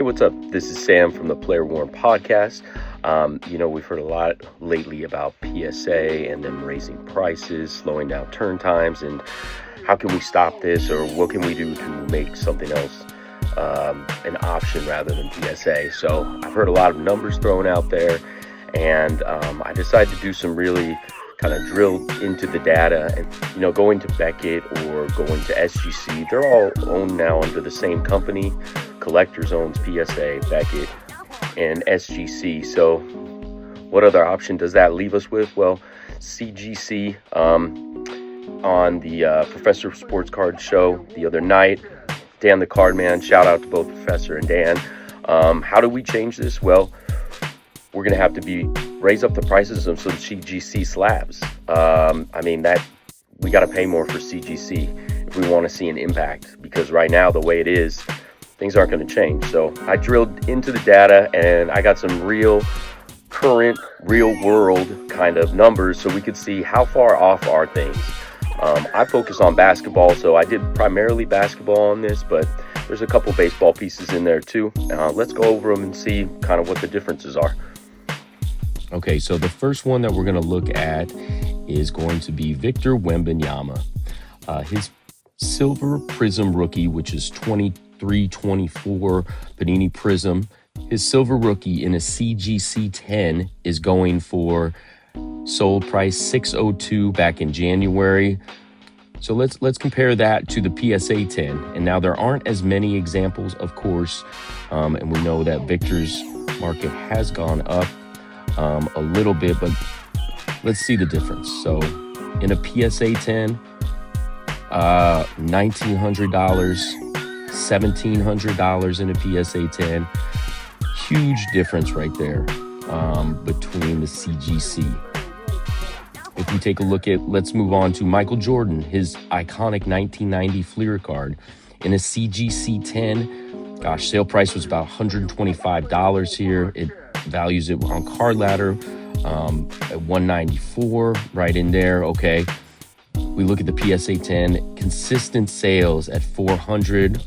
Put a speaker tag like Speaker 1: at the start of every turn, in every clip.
Speaker 1: what's up? This is Sam from the Player Worn Podcast. We've heard a lot lately about PSA and them raising prices, slowing down turn times, and how can we stop this, or what can we do to make something else an option rather than PSA? So I've heard a lot of numbers thrown out there, and I decided to do some really kind of drill into the data. And going to Beckett or going to SGC, they're all owned now under the same company. Collectors owns PSA, Beckett, and SGC. So what other option does that leave us with? Well, CGC on the Professor Sports Card show the other night, Dan the Card Man, shout out to both Professor and Dan. How do we change this? Well, we're going to have to raise up the prices of some CGC slabs. That we got to pay more for CGC if we want to see an impact, because right now, the way it is, things aren't going to change. So I drilled into the data, and I got some current, real world kind of numbers so we could see how far off are things. I focus on basketball, so I did primarily basketball on this, but there's a couple baseball pieces in there too. Let's go over them and see kind of what the differences are.
Speaker 2: Okay, so the first one that we're going to look at is going to be Victor Wembanyama. His Silver Prism rookie, which is 23-24 Panini Prism. His Silver rookie in a CGC 10 is going for sold price $602 back in January. So let's compare that to the PSA 10. And now there aren't as many examples, of course, and we know that Victor's market has gone up a little bit, but let's see the difference. So in a PSA 10, $1,900, $1,700 in a PSA 10. Huge difference right there between the CGC. If we take a look at, let's move on to Michael Jordan, his iconic 1990 Fleer card. In a CGC 10, sale price was about $125 here. It values it on Card Ladder at $194, right in there. Okay. We look at the PSA 10, consistent sales at $400,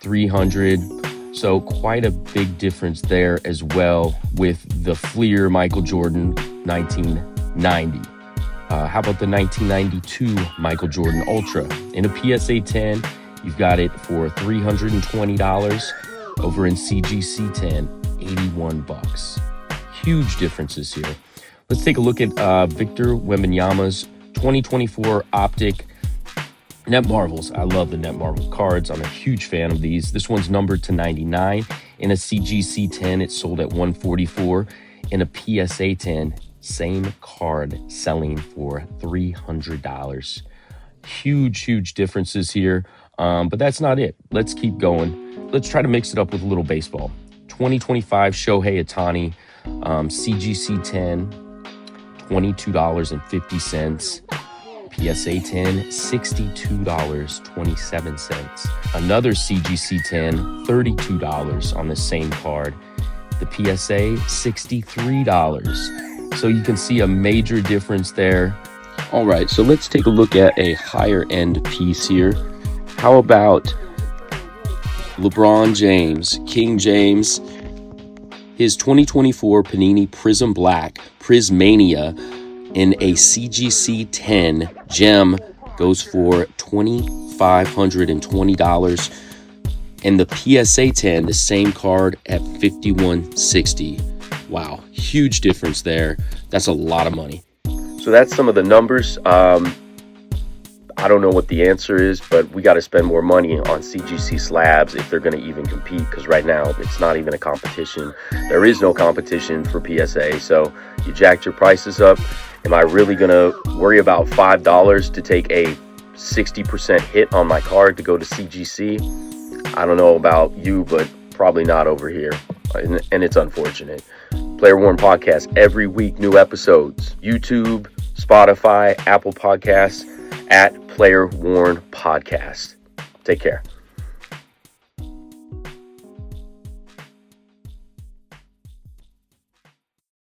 Speaker 2: $300. So quite a big difference there as well with the Fleer Michael Jordan 1990. How about the 1992 Michael Jordan Ultra? In a PSA 10, you've got it for $320. Over in CGC 10, $81. Huge differences here. Let's take a look at Victor Wembanyama's 2024 Optic Net Marvels. I love the Net Marvel cards. I'm a huge fan of these. This one's numbered to 99. In a CGC 10, it's sold at 144. In a PSA 10, same card selling for $300. Huge differences here. But that's not it. Let's keep going. Let's try to mix it up with a little baseball. 2025 Shohei Ohtani, CGC 10, $22.50. PSA 10, $62.27. Another CGC 10, $32 on the same card. The PSA, $63. So you can see a major difference there. All right, so let's take a look at a higher end piece here. How about LeBron James, King James? His 2024 Panini Prism Black, Prismania, in a CGC 10 gem goes for $2,520. And the PSA 10, the same card, at $5,160. Wow, huge difference there. That's a lot of money.
Speaker 1: So that's some of the numbers. I don't know what the answer is, but we got to spend more money on CGC slabs if they're going to even compete, because right now it's not even a competition. There is no competition for PSA, so you jacked your prices up. Am I really going to worry about $5 to take a 60% hit on my card to go to CGC? I don't know about you, but probably not over here, and it's unfortunate. Player Worn Podcast, every week, new episodes. YouTube, Spotify, Apple Podcasts, at Player Worn Podcast. Take care.